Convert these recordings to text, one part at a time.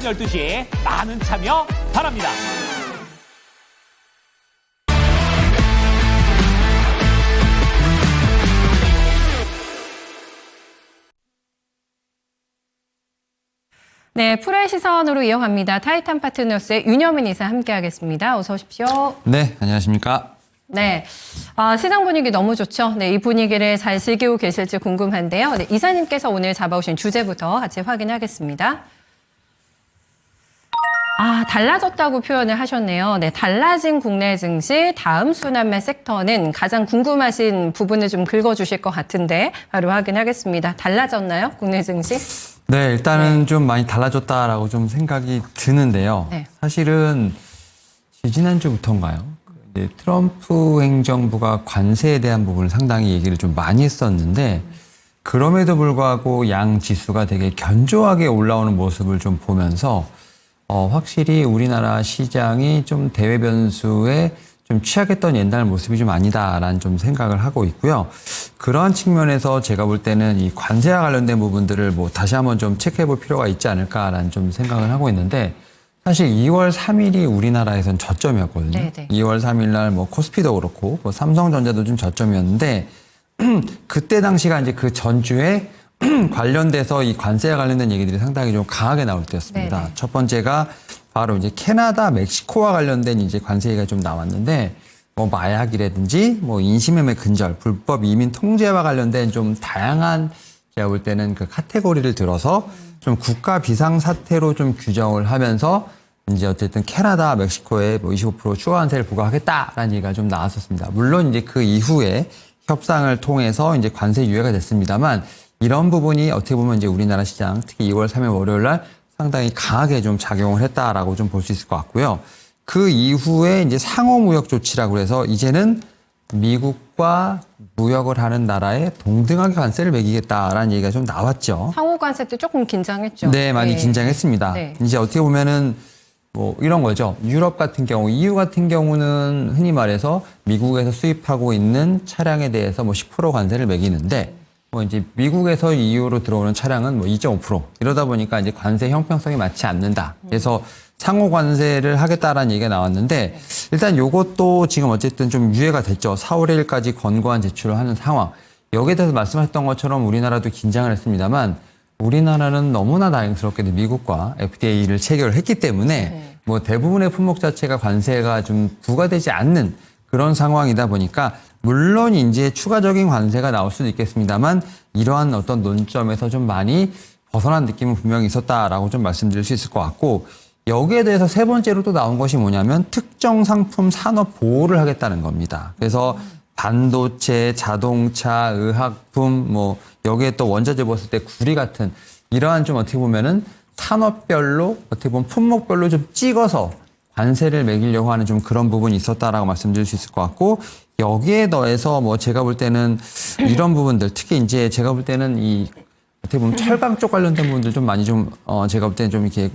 12시 많은 참여 바랍니다. 네, 프로의 시선으로 이어갑니다. 타이탄 파트너스의 윤여민 이사 함께하겠습니다. 어서 오십시오. 네, 안녕하십니까. 네, 시장 분위기 너무 좋죠. 네, 이 분위기를 잘 즐기고 계실지 궁금한데요. 네, 이사님께서 오늘 잡아오신 주제부터 같이 확인하겠습니다. 달라졌다고 표현을 하셨네요. 네, 달라진 국내 증시 다음 순환매 섹터는 가장 궁금하신 부분을 좀 긁어주실 것 같은데 바로 확인하겠습니다. 달라졌나요? 국내 증시? 네, 일단은 좀 많이 달라졌다라고 좀 생각이 드는데요. 네. 사실은 지지난주부터인가요? 이제 트럼프 행정부가 관세에 대한 부분을 상당히 얘기를 좀 많이 했었는데 그럼에도 불구하고 양 지수가 되게 견조하게 올라오는 모습을 좀 보면서 확실히 우리나라 시장이 좀 대외 변수에 좀 취약했던 옛날 모습이 좀 아니다라는 좀 생각을 하고 있고요. 그러한 측면에서 제가 볼 때는 이 관세와 관련된 부분들을 뭐 다시 한번 좀 체크해 볼 필요가 있지 않을까라는 좀 생각을 하고 있는데 사실 2월 3일이 우리나라에선 저점이었거든요. 네네. 2월 3일 날 뭐 코스피도 그렇고 뭐 삼성전자도 좀 저점이었는데 그때 당시가 이제 그 전주에 관련돼서 이 관세와 관련된 얘기들이 상당히 좀 강하게 나올 때였습니다. 네네. 첫 번째가 바로 이제 캐나다, 멕시코와 관련된 이제 관세 얘기가 좀 나왔는데 뭐 마약이라든지 뭐 인신매매 근절, 불법 이민 통제와 관련된 좀 다양한 제가 볼 때는 그 카테고리를 들어서 좀 국가 비상 사태로 좀 규정을 하면서 이제 어쨌든 캐나다, 멕시코에 뭐 25% 추가 관세를 부과하겠다라는 얘기가 좀 나왔었습니다. 물론 이제 그 이후에 협상을 통해서 이제 관세 유예가 됐습니다만 이런 부분이 어떻게 보면 이제 우리나라 시장 특히 2월 3일 월요일 날 상당히 강하게 좀 작용을 했다라고 좀 볼 수 있을 것 같고요. 그 이후에 이제 상호 무역 조치라고 해서 이제는 미국과 무역을 하는 나라에 동등하게 관세를 매기겠다라는 얘기가 좀 나왔죠. 상호 관세 때 조금 긴장했죠. 네, 많이 긴장했습니다. 네. 이제 어떻게 보면은 뭐 이런 거죠. 유럽 같은 경우, EU 같은 경우는 흔히 말해서 미국에서 수입하고 있는 차량에 대해서 뭐 10% 관세를 매기는데 뭐 이제 미국에서 EU로 들어오는 차량은 뭐 2.5% 이러다 보니까 이제 관세 형평성이 맞지 않는다. 그래서 상호 관세를 하겠다라는 얘기가 나왔는데 일단 요것도 지금 어쨌든 좀 유예가 됐죠. 4월 1일까지 권고안 제출을 하는 상황. 여기에 대해서 말씀하셨던 것처럼 우리나라도 긴장을 했습니다만 우리나라는 너무나 다행스럽게도 미국과 FTA를 체결을 했기 때문에 뭐 대부분의 품목 자체가 관세가 좀 부과되지 않는 그런 상황이다 보니까 물론 이제 추가적인 관세가 나올 수도 있겠습니다만 이러한 어떤 논점에서 좀 많이 벗어난 느낌은 분명히 있었다라고 좀 말씀드릴 수 있을 것 같고 여기에 대해서 세 번째로 또 나온 것이 뭐냐면 특정 상품 산업 보호를 하겠다는 겁니다. 그래서 반도체, 자동차, 의학품 뭐 여기에 또 원자재 봤을 때 구리 같은 이러한 좀 어떻게 보면은 산업별로 어떻게 보면 품목별로 좀 찍어서 관세를 매기려고 하는 좀 그런 부분이 있었다라고 말씀드릴 수 있을 것 같고 여기에 더해서 뭐 제가 볼 때는 이런 부분들 특히 이제 제가 볼 때는 이 어떻게 보면 철강 쪽 관련된 부분들 좀 많이 좀 제가 볼 때는 좀 이렇게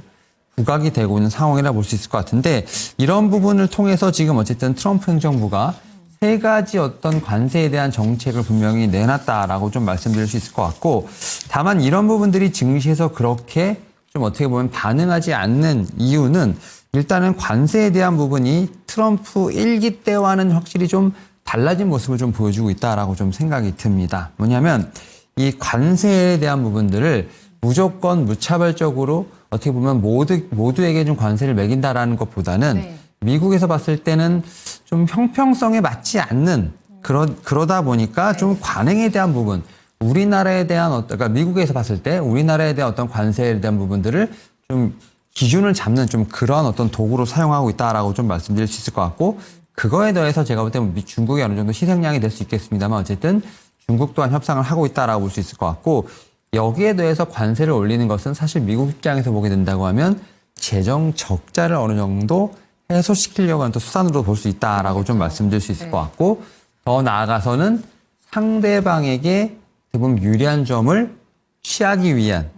부각이 되고 있는 상황이라 볼 수 있을 것 같은데 이런 부분을 통해서 지금 어쨌든 트럼프 행정부가 세 가지 어떤 관세에 대한 정책을 분명히 내놨다라고 좀 말씀드릴 수 있을 것 같고 다만 이런 부분들이 증시에서 그렇게 좀 어떻게 보면 반응하지 않는 이유는 일단은 관세에 대한 부분이 트럼프 1기 때와는 확실히 좀 달라진 모습을 좀 보여주고 있다라고 좀 생각이 듭니다. 뭐냐면 이 관세에 대한 부분들을 무조건 무차별적으로 어떻게 보면 모두에게 좀 관세를 매긴다라는 것보다는 미국에서 봤을 때는 좀 형평성에 맞지 않는 그러다 보니까 좀 관행에 대한 부분 우리나라에 대한 그러니까 미국에서 봤을 때 우리나라에 대한 어떤 관세에 대한 부분들을 좀 기준을 잡는 좀 그런 어떤 도구로 사용하고 있다라고 좀 말씀드릴 수 있을 것 같고 그거에 더해서 제가 볼 때는 중국이 어느 정도 희생양이 될 수 있겠습니다만 어쨌든 중국 또한 협상을 하고 있다라고 볼 수 있을 것 같고 여기에 대해서 관세를 올리는 것은 사실 미국 입장에서 보게 된다고 하면 재정 적자를 어느 정도 해소시키려고 하는 또 수단으로 볼 수 있다라고 좀 말씀드릴 수 있을 것 같고 더 나아가서는 상대방에게 대부분 유리한 점을 취하기 위한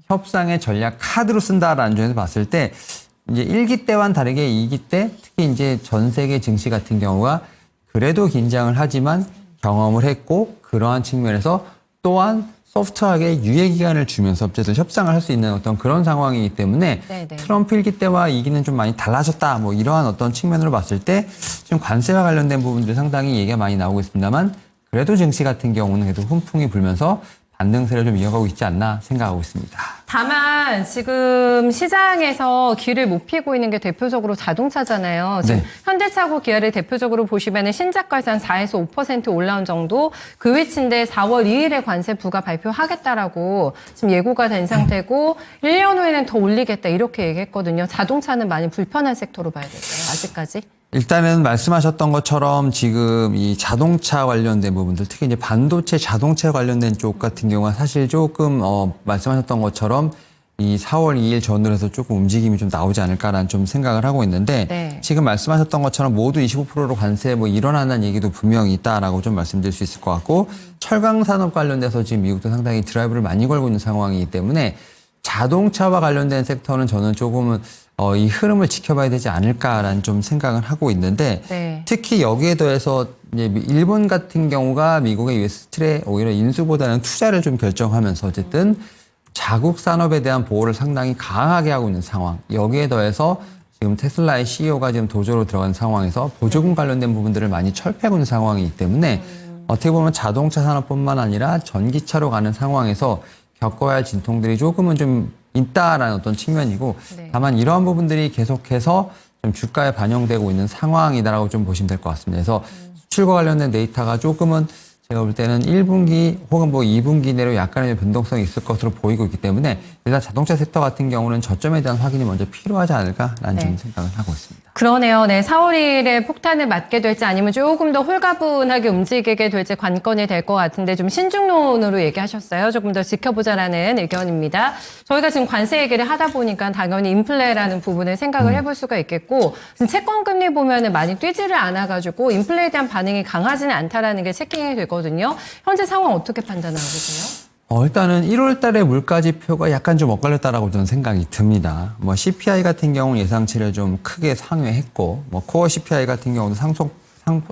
협상의 전략 카드로 쓴다라는 점에서 봤을 때 이제 1기 때와는 다르게 2기 때 특히 이제 전 세계 증시 같은 경우가 그래도 긴장을 하지만 경험을 했고 그러한 측면에서 또한 소프트하게 유예 기간을 주면서 어쨌든 협상을 할 수 있는 어떤 그런 상황이기 때문에 네네. 트럼프 일기 때와 이기는 좀 많이 달라졌다. 뭐 이러한 어떤 측면으로 봤을 때 지금 관세와 관련된 부분들이 상당히 얘기가 많이 나오고 있습니다만 그래도 증시 같은 경우는 그래도 훈풍이 불면서 반등세를 좀 이어가고 있지 않나 생각하고 있습니다. 다만 지금 시장에서 기를 못 피고 있는 게 대표적으로 자동차잖아요. 지금 네. 현대차고 기아를 대표적으로 보시면 신작가에서 한 4에서 5% 올라온 정도 그 위치인데 4월 2일에 관세 부과 발표하겠다라고 지금 예고가 된 상태고 1년 후에는 더 올리겠다 이렇게 얘기했거든요. 자동차는 많이 불편한 섹터로 봐야 될까요? 아직까지? 일단은 말씀하셨던 것처럼 지금 이 자동차 관련된 부분들, 특히 이제 반도체 자동차 관련된 쪽 같은 경우가 사실 조금 말씀하셨던 것처럼 이 4월 2일 전후로 해서 조금 움직임이 좀 나오지 않을까라는 좀 생각을 하고 있는데 네. 지금 말씀하셨던 것처럼 모두 25%로 관세 뭐 일어나는 얘기도 분명히 있다라고 좀 말씀드릴 수 있을 것 같고 철강 산업 관련돼서 지금 미국도 상당히 드라이브를 많이 걸고 있는 상황이기 때문에 자동차와 관련된 섹터는 저는 조금은 이 흐름을 지켜봐야 되지 않을까라는 좀 생각을 하고 있는데 네. 특히 여기에 더해서 이제 일본 같은 경우가 미국의 US 스틸에 오히려 인수보다는 투자를 좀 결정하면서 어쨌든 자국 산업에 대한 보호를 상당히 강하게 하고 있는 상황. 여기에 더해서 지금 테슬라의 CEO가 지금 도저로 들어간 상황에서 보조금 관련된 부분들을 많이 철폐하고 있는 상황이기 때문에 어떻게 보면 자동차 산업뿐만 아니라 전기차로 가는 상황에서 겪어야 할 진통들이 조금은 좀 있다라는 어떤 측면이고 네. 다만 이러한 부분들이 계속해서 좀 주가에 반영되고 있는 상황이다라고 좀 보시면 될 것 같습니다. 그래서 수출과 관련된 데이터가 조금은 제가 볼 때는 1분기 혹은 뭐 2분기 내로 약간의 변동성이 있을 것으로 보이고 있기 때문에 일단 자동차 섹터 같은 경우는 저점에 대한 확인이 먼저 필요하지 않을까라는 네. 좀 생각을 하고 있습니다. 그러네요. 네, 4월 2일에 폭탄을 맞게 될지 아니면 조금 더 홀가분하게 움직이게 될지 관건이 될 것 같은데 좀 신중론으로 얘기하셨어요. 조금 더 지켜보자라는 의견입니다. 저희가 지금 관세 얘기를 하다 보니까 당연히 인플레라는 부분을 생각을 해볼 수가 있겠고 지금 채권금리 보면은 많이 뛰지를 않아가지고 인플레에 대한 반응이 강하지는 않다라는 게 체킹이 되거든요. 현재 상황 어떻게 판단하고 계세요? 일단은 1월 달에 물가 지표가 약간 좀 엇갈렸다라고 저는 생각이 듭니다. 뭐 CPI 같은 경우는 예상치를 좀 크게 상회했고, 뭐 코어 CPI 같은 경우도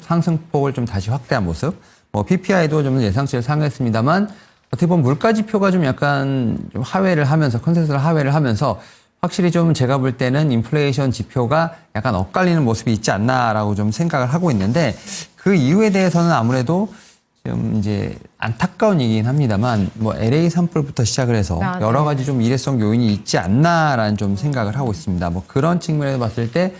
상승폭을 좀 다시 확대한 모습, 뭐 PPI도 좀 예상치를 상회했습니다만, 어떻게 보면 물가 지표가 좀 약간 좀 하회를 하면서, 컨센서스를 하회를 하면서, 확실히 좀 제가 볼 때는 인플레이션 지표가 약간 엇갈리는 모습이 있지 않나라고 좀 생각을 하고 있는데, 그 이유에 대해서는 아무래도 좀 이제 안타까운 얘기긴 합니다만 뭐 LA 산불부터 시작을 해서 네. 여러 가지 좀 일회성 요인이 있지 않나라는 좀 생각을 하고 있습니다. 뭐 그런 측면에서 봤을 때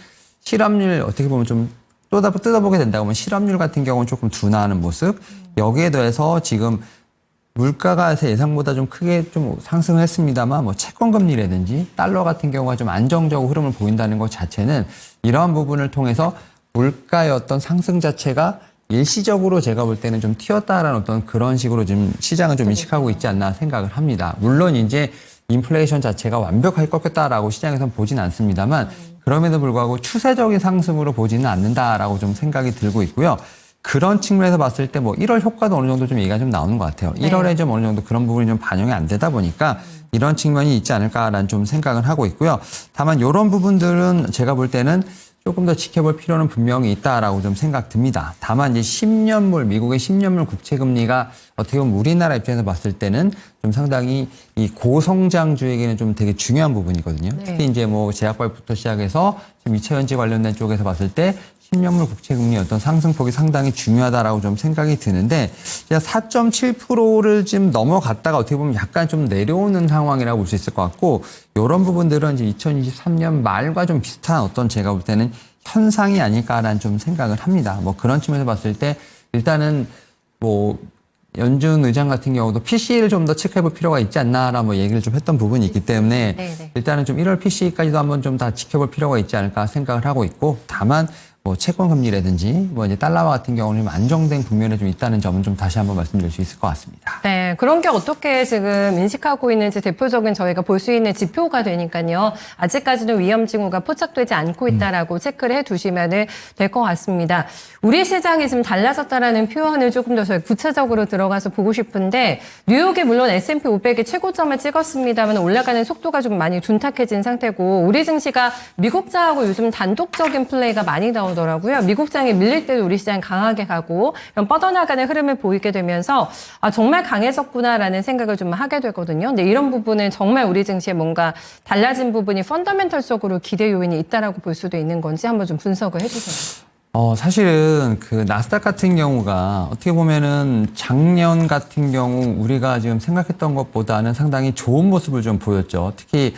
실업률 어떻게 보면 좀 뜯어보게 된다고 하면 실업률 같은 경우는 조금 둔화하는 모습 여기에 더해서 지금 물가가 예상보다 좀 크게 좀 상승했습니다만 뭐 채권금리라든지 달러 같은 경우가 좀 안정적으로 흐름을 보인다는 것 자체는 이러한 부분을 통해서 물가의 어떤 상승 자체가 일시적으로 제가 볼 때는 좀 튀었다라는 어떤 그런 식으로 지금 시장은 좀 인식하고 있지 않나 생각을 합니다. 물론 이제 인플레이션 자체가 완벽하게 꺾였다라고 시장에서는 보진 않습니다만 그럼에도 불구하고 추세적인 상승으로 보지는 않는다라고 좀 생각이 들고 있고요. 그런 측면에서 봤을 때 뭐 1월 효과도 어느 정도 좀 얘기가 좀 나오는 것 같아요. 네. 1월에 좀 어느 정도 그런 부분이 좀 반영이 안 되다 보니까 이런 측면이 있지 않을까라는 좀 생각을 하고 있고요. 다만 이런 부분들은 제가 볼 때는 조금 더 지켜볼 필요는 분명히 있다라고 좀 생각 듭니다. 다만 이제 10년물, 미국의 10년물 국채금리가 어떻게 보면 우리나라 입장에서 봤을 때는 좀 상당히 이 고성장주에게는 좀 되게 중요한 부분이거든요. 네. 특히 이제 뭐 제약바이오부터 시작해서 지금 2차 전지 관련된 쪽에서 봤을 때 10년물 국채금리 어떤 상승폭이 상당히 중요하다라고 좀 생각이 드는데 4.7%를 지금 넘어갔다가 어떻게 보면 약간 좀 내려오는 상황이라고 볼 수 있을 것 같고 이런 부분들은 이제 2023년 말과 좀 비슷한 어떤 제가 볼 때는 현상이 아닐까라는 좀 생각을 합니다. 뭐 그런 측면에서 봤을 때 일단은 뭐 연준 의장 같은 경우도 PC를 좀 더 체크해볼 필요가 있지 않나라는 뭐 얘기를 좀 했던 부분이 있기 때문에 네네. 일단은 좀 1월 PC까지도 한번 좀 다 지켜볼 필요가 있지 않을까 생각을 하고 있고 다만 뭐 채권 금리라든지 뭐 이제 달러와 같은 경우는 좀 안정된 국면에 좀 있다는 점은 좀 다시 한번 말씀드릴 수 있을 것 같습니다. 네, 그런 게 어떻게 지금 인식하고 있는지 대표적인 저희가 볼 수 있는 지표가 되니까요. 아직까지는 위험 징후가 포착되지 않고 있다라고 체크를 해두시면 될 것 같습니다. 우리 시장이 지금 달라졌다라는 표현을 조금 더 저희 구체적으로 들어가서 보고 싶은데 뉴욕이 물론 S&P 500이 최고점을 찍었습니다만 올라가는 속도가 좀 많이 둔탁해진 상태고 우리 증시가 미국자하고 요즘 단독적인 플레이가 많이 나오는 나오더라고요. 미국장이 밀릴 때도 우리 시장이 강하게 가고 이런 뻗어나가는 흐름을 보이게 되면서 정말 강해졌구나라는 생각을 좀 하게 되거든요. 근데 이런 부분은 정말 우리 증시에 뭔가 달라진 부분이 펀더멘털적으로 기대 요인이 있다라고 볼 수도 있는 건지 한번 좀 분석을 해주세요. 사실은 그 나스닥 같은 경우가 어떻게 보면은 작년 같은 경우 우리가 지금 생각했던 것보다는 상당히 좋은 모습을 좀 보였죠. 특히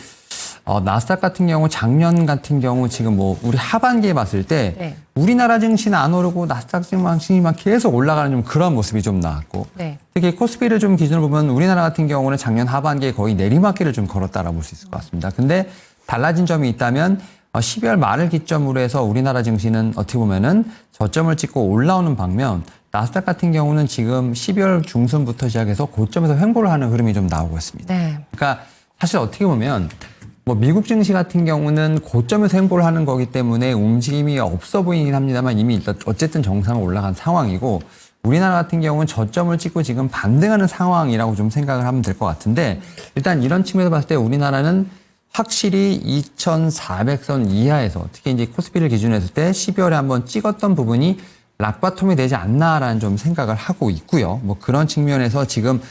나스닥 같은 경우 작년 같은 경우 지금 뭐 우리 하반기에 봤을 때 네. 우리나라 증시는 안 오르고 나스닥 증시만 계속 올라가는 좀 그런 모습이 좀 나왔고 네. 특히 코스피를 좀 기준으로 보면 우리나라 같은 경우는 작년 하반기에 거의 내리막길을 좀 걸었다라고 볼 수 있을 것 같습니다. 근데 달라진 점이 있다면 12월 말을 기점으로 해서 우리나라 증시는 어떻게 보면은 저점을 찍고 올라오는 방면 나스닥 같은 경우는 지금 12월 중순부터 시작해서 고점에서 횡보를 하는 흐름이 좀 나오고 있습니다. 네. 그러니까 사실 어떻게 보면 뭐 미국 증시 같은 경우는 고점에서 횡보를 하는 거기 때문에 움직임이 없어 보이긴 합니다만 이미 일단 어쨌든 정상으로 올라간 상황이고 우리나라 같은 경우는 저점을 찍고 지금 반등하는 상황이라고 좀 생각을 하면 될 것 같은데 일단 이런 측면에서 봤을 때 우리나라는 확실히 2,400선 이하에서 특히 이제 코스피를 기준으로 했을 때 12월에 한번 찍었던 부분이 락바텀이 되지 않나라는 좀 생각을 하고 있고요. 뭐 그런 측면에서 지금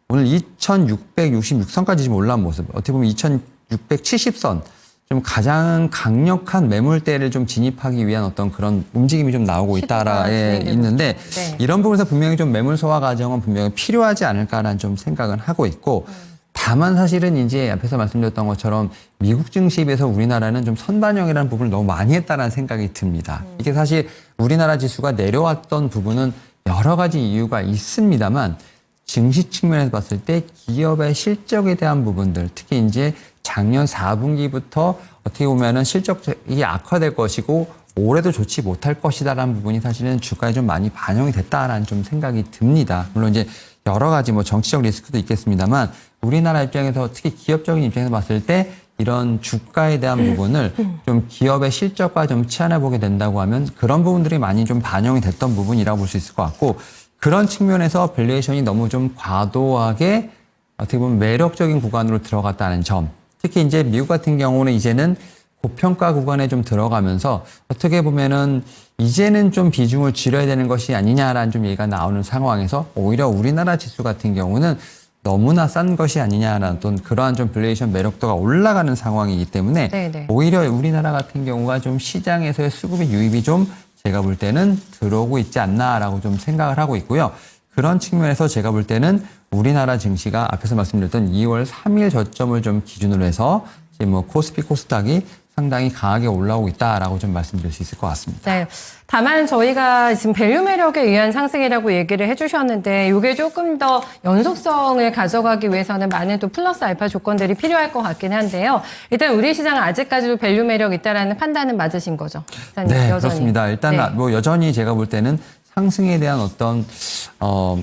오늘 2,666선까지 지금 올라온 모습, 어떻게 보면 2,670선 좀 가장 강력한 매물대를 좀 진입하기 위한 어떤 그런 움직임이 좀 나오고 있다라에 있는데 네. 이런 부분에서 분명히 좀 매물 소화 과정은 분명히 필요하지 않을까라는 좀 생각은 하고 있고 다만 사실은 이제 앞에서 말씀드렸던 것처럼 미국 증시에 비해서 우리나라는 좀 선반영이라는 부분을 너무 많이 했다는 생각이 듭니다. 이게 사실 우리나라 지수가 내려왔던 부분은 여러 가지 이유가 있습니다만 증시 측면에서 봤을 때 기업의 실적에 대한 부분들, 특히 이제 작년 4분기부터 어떻게 보면은 실적이 악화될 것이고 올해도 좋지 못할 것이다라는 부분이 사실은 주가에 좀 많이 반영이 됐다라는 좀 생각이 듭니다. 물론 이제 여러 가지 뭐 정치적 리스크도 있겠습니다만 우리나라 입장에서 특히 기업적인 입장에서 봤을 때 이런 주가에 대한 부분을 좀 기업의 실적과 좀 치환해 보게 된다고 하면 그런 부분들이 많이 좀 반영이 됐던 부분이라고 볼 수 있을 것 같고 그런 측면에서 밸류에이션이 너무 좀 과도하게 어떻게 보면 매력적인 구간으로 들어갔다는 점. 특히 이제 미국 같은 경우는 이제는 고평가 구간에 좀 들어가면서 어떻게 보면은 이제는 좀 비중을 줄여야 되는 것이 아니냐라는 좀 얘기가 나오는 상황에서 오히려 우리나라 지수 같은 경우는 너무나 싼 것이 아니냐라는 어떤 그러한 좀 밸류에이션 매력도가 올라가는 상황이기 때문에 네네. 오히려 우리나라 같은 경우가 좀 시장에서의 수급의 유입이 좀 제가 볼 때는 들어오고 있지 않나라고 좀 생각을 하고 있고요. 그런 측면에서 제가 볼 때는 우리나라 증시가 앞에서 말씀드렸던 2월 3일 저점을 좀 기준으로 해서 지금 뭐 코스피 코스닥이 상당히 강하게 올라오고 있다라고 좀 말씀드릴 수 있을 것 같습니다. 네. 다만 저희가 지금 밸류 매력에 의한 상승이라고 얘기를 해주셨는데 이게 조금 더 연속성을 가져가기 위해서는 많은 또 플러스 알파 조건들이 필요할 것 같긴 한데요. 일단 우리 시장은 아직까지도 밸류 매력 있다라는 판단은 맞으신 거죠? 일단 네, 여전히. 그렇습니다. 일단 네. 뭐 여전히 제가 볼 때는 상승에 대한 어떤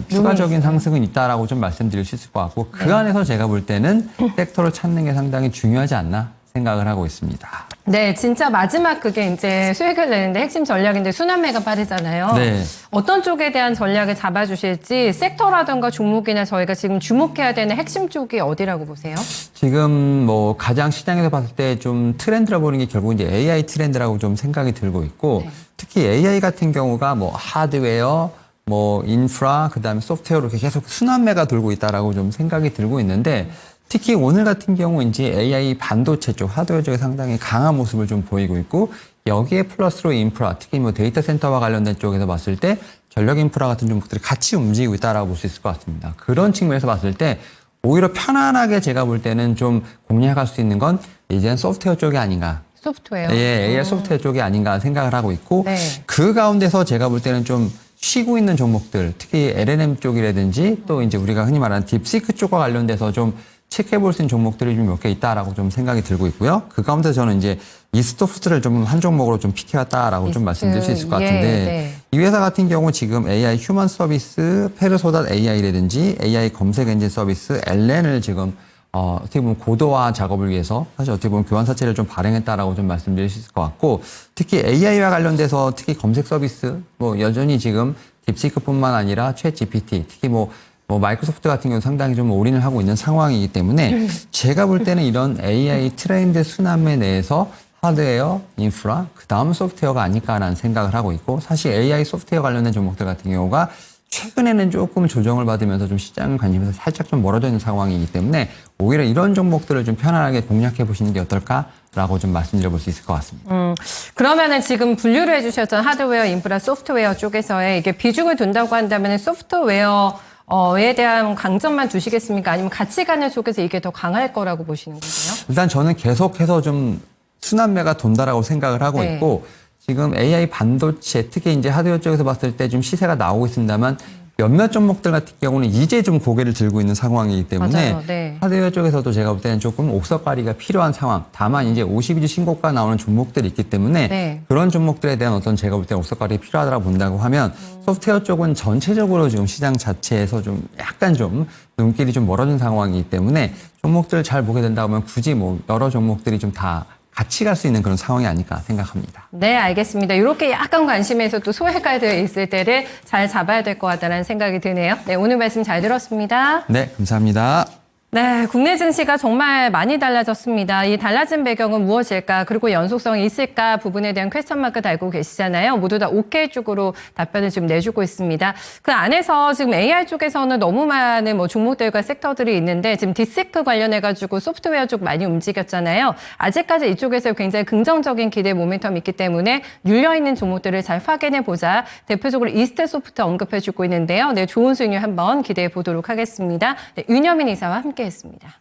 추가적인 상승은 있다라고 좀 말씀드릴 수 있을 것 같고 그 안에서 제가 볼 때는 섹터를 찾는 게 상당히 중요하지 않나 생각을 하고 있습니다. 네, 진짜 마지막 그게 이제 수익을 내는데 핵심 전략인데 순환매가 빠르잖아요. 네. 어떤 쪽에 대한 전략을 잡아주실지 섹터라든가 종목이나 저희가 지금 주목해야 되는 핵심 쪽이 어디라고 보세요? 지금 뭐 가장 시장에서 봤을 때 좀 트렌드라 보는 게 결국 이제 AI 트렌드라고 좀 생각이 들고 있고 네. 특히 AI 같은 경우가 뭐 하드웨어, 뭐 인프라, 그다음에 소프트웨어로 이렇게 계속 순환매가 돌고 있다라고 좀 생각이 들고 있는데 특히 오늘 같은 경우 이제 AI 반도체 쪽, 하드웨어 쪽에 상당히 강한 모습을 좀 보이고 있고 여기에 플러스로 인프라, 특히 뭐 데이터 센터와 관련된 쪽에서 봤을 때 전력 인프라 같은 종목들이 같이 움직이고 있다라고 볼 수 있을 것 같습니다. 그런 측면에서 봤을 때 오히려 편안하게 제가 볼 때는 좀 공략할 수 있는 건 이제는 소프트웨어 쪽이 아닌가. 소프트웨어. 예, AI 소프트웨어 쪽이 아닌가 생각을 하고 있고 네. 그 가운데서 제가 볼 때는 좀 쉬고 있는 종목들, 특히 LNM 쪽이라든지 또 이제 우리가 흔히 말하는 딥시크 쪽과 관련돼서 좀 체크해 볼 수 있는 종목들이 좀 몇 개 있다라고 좀 생각이 들고 있고요. 그 가운데 저는 이제 이스토프트를 좀 한 종목으로 좀 픽해왔다라고 좀 말씀드릴 수 있을 것 같은데 네. 이 회사 같은 경우 지금 AI 휴먼 서비스, 페르소닷 AI라든지 AI 검색 엔진 서비스, LN을 지금 어떻게 보면 고도화 작업을 위해서 사실 어떻게 보면 교환 사채를 좀 발행했다라고 좀 말씀드릴 수 있을 것 같고 특히 AI와 관련돼서 특히 검색 서비스 뭐 여전히 지금 딥시크뿐만 아니라 챗 GPT 특히 뭐 마이크로소프트 같은 경우 상당히 좀 올인을 하고 있는 상황이기 때문에 제가 볼 때는 이런 AI 트렌드 순환매 내에서 하드웨어, 인프라, 그 다음 소프트웨어가 아닐까라는 생각을 하고 있고 사실 AI 소프트웨어 관련된 종목들 같은 경우가 최근에는 조금 조정을 받으면서 좀 시장 관심에서 살짝 좀 멀어져 있는 상황이기 때문에 오히려 이런 종목들을 좀 편안하게 공략해 보시는 게 어떨까라고 좀 말씀드려 볼 수 있을 것 같습니다. 그러면은 지금 분류를 해주셨던 하드웨어, 인프라, 소프트웨어 쪽에서의 이게 비중을 둔다고 한다면은 소프트웨어에 대한 강점만 두시겠습니까? 아니면 같이 가는 속에서 이게 더 강할 거라고 보시는 거세요? 일단 저는 계속해서 좀 순환매가 돈다라고 생각을 하고 네. 있고 지금 AI 반도체 특히 이제 하드웨어 쪽에서 봤을 때 좀 시세가 나오고 있습니다만 몇몇 종목들 같은 경우는 이제 좀 고개를 들고 있는 상황이기 때문에 맞아요. 네. 하드웨어 쪽에서도 제가 볼 때는 조금 옥석가리가 필요한 상황. 다만 이제 52주 신고가 나오는 종목들이 있기 때문에 네. 그런 종목들에 대한 어떤 제가 볼 때는 옥석가리 필요하다고 본다고 하면 소프트웨어 쪽은 전체적으로 지금 시장 자체에서 좀 약간 좀 눈길이 좀 멀어진 상황이기 때문에 종목들을 잘 보게 된다고 하면 굳이 뭐 여러 종목들이 좀 다 같이 갈 수 있는 그런 상황이 아닐까 생각합니다. 네, 알겠습니다. 이렇게 약간 관심에서 또 소외가 되어 있을 때를 잘 잡아야 될 것 같다는 생각이 드네요. 네, 오늘 말씀 잘 들었습니다. 네, 감사합니다. 네, 국내 증시가 정말 많이 달라졌습니다. 이 달라진 배경은 무엇일까? 그리고 연속성이 있을까? 부분에 대한 퀘스천 마크 달고 계시잖아요. 모두 다 오케이 쪽으로 답변을 지금 내주고 있습니다. 그 안에서 지금 AI 쪽에서는 너무 많은 뭐 종목들과 섹터들이 있는데 지금 딥세크 관련해가지고 소프트웨어 쪽 많이 움직였잖아요. 아직까지 이쪽에서 굉장히 긍정적인 기대 모멘텀이 있기 때문에 눌려있는 종목들을 잘 확인해보자. 대표적으로 이스트소프트 언급해주고 있는데요. 네, 좋은 수익률 한번 기대해 보도록 하겠습니다. 네, 윤여민 이사와 함께 했습니다.